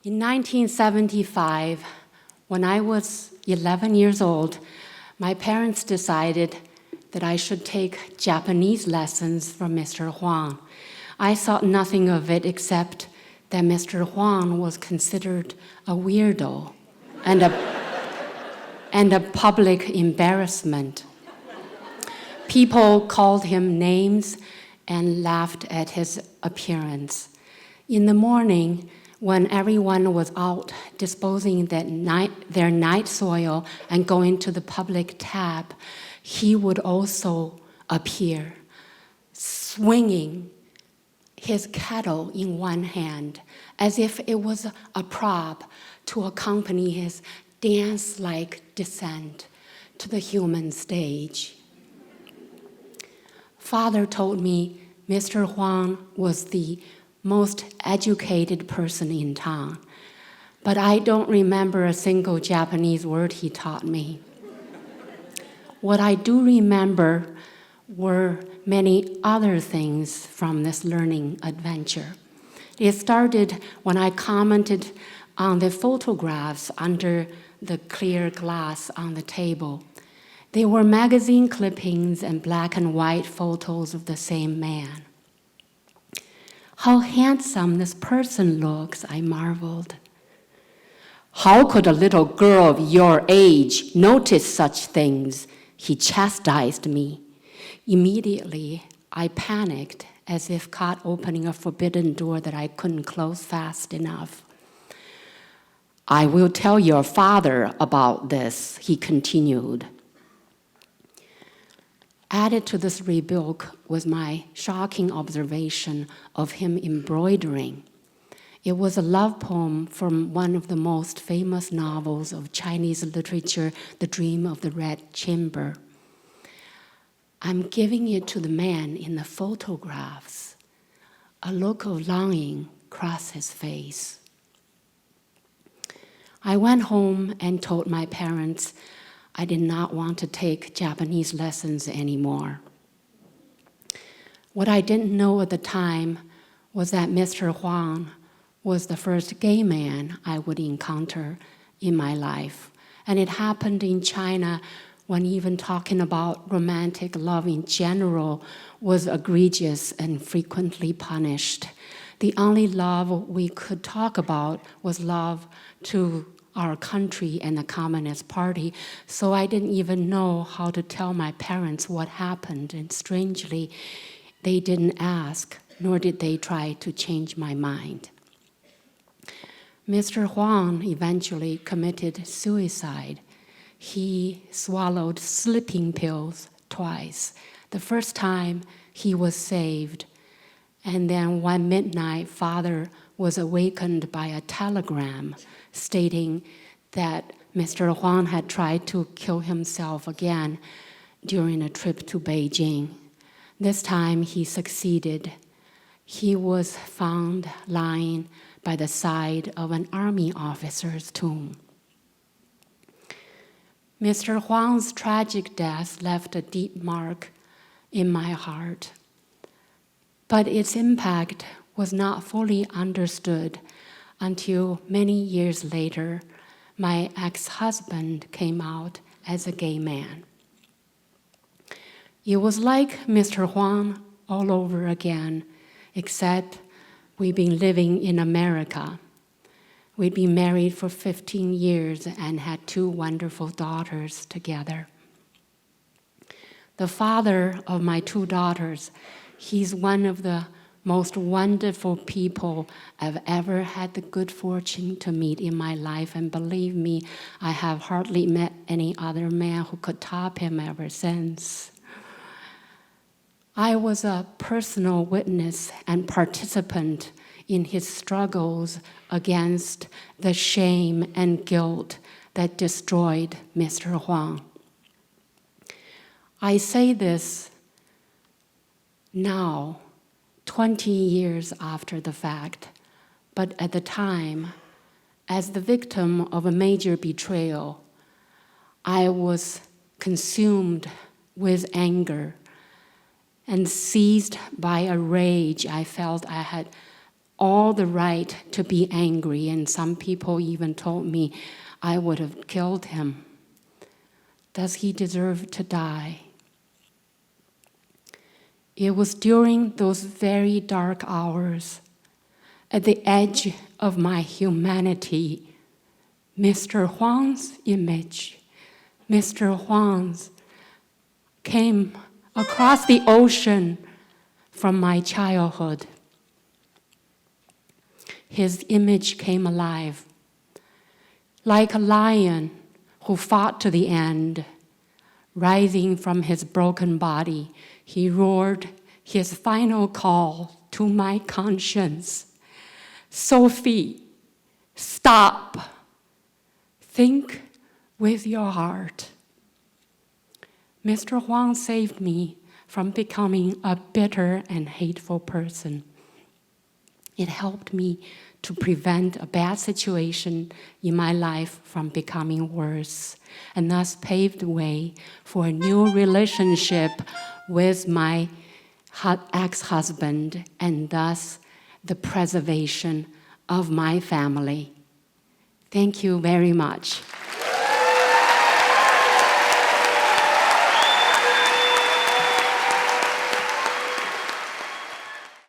In 1975, when I was 11 years old, my parents decided that I should take Japanese lessons from Mr. Huang. I thought nothing of it except that Mr. Huang was considered a weirdo and a public embarrassment. People called him names and laughed at his appearance. In the morning, when everyone was out disposing their night soil and going to the public tap, he would also appear, swinging his kettle in one hand, as if it was a prop to accompany his dance-like descent to the human stage. Father told me Mr. Huang was the most educated person in town, but I don't remember a single Japanese word he taught me. What I do remember were many other things from this learning adventure. It started when I commented on the photographs under the clear glass on the table. They were magazine clippings and black and white photos of the same man. How handsome this person looks, I marveled. How could a little girl of your age notice such things? He chastised me. Immediately, I panicked, as if caught opening a forbidden door that I couldn't close fast enough. I will tell your father about this, he continued. Added to this rebuke was my shocking observation of him embroidering. It was a love poem from one of the most famous novels of Chinese literature, The Dream of the Red Chamber. I'm giving it to the man in the photographs. A look of longing crossed his face. I went home and told my parents I did not want to take Japanese lessons anymore. What I didn't know at the time was that Mr. Huang was the first gay man I would encounter in my life. And it happened in China when even talking about romantic love in general was egregious and frequently punished. The only love we could talk about was love to our country and the Communist Party, so I didn't even know how to tell my parents what happened, and strangely, they didn't ask, nor did they try to change my mind. Mr. Huang eventually committed suicide. He swallowed sleeping pills twice. The first time, he was saved, and then one midnight, Father was awakened by a telegram stating that Mr. Huang had tried to kill himself again during a trip to Beijing. This time he succeeded. He was found lying by the side of an army officer's tomb. Mr. Huang's tragic death left a deep mark in my heart, but its impact was not fully understood until many years later, my ex-husband came out as a gay man. It was like Mr. Huang all over again, except we'd been living in America. We'd been married for 15 years and had 2 wonderful daughters together. The father of my 2 daughters, he's one of the most wonderful people I've ever had the good fortune to meet in my life, and believe me, I have hardly met any other man who could top him ever since. I was a personal witness and participant in his struggles against the shame and guilt that destroyed Mr. Huang. I say this now, 20 years after the fact, but at the time, as the victim of a major betrayal, I was consumed with anger and seized by a rage I felt I had all the right to be angry, and some people even told me I would have killed him. Does he deserve to die? It was during those very dark hours, at the edge of my humanity, Mr. Huang's image, Mr. Huang's came across the ocean from my childhood. His image came alive, like a lion who fought to the end. Rising from his broken body, he roared his final call to my conscience. Sophie, stop. Think with your heart. Mr. Huang saved me from becoming a bitter and hateful person. It helped me to prevent a bad situation in my life from becoming worse, and thus paved the way for a new relationship with my ex-husband, and thus the preservation of my family. Thank you very much.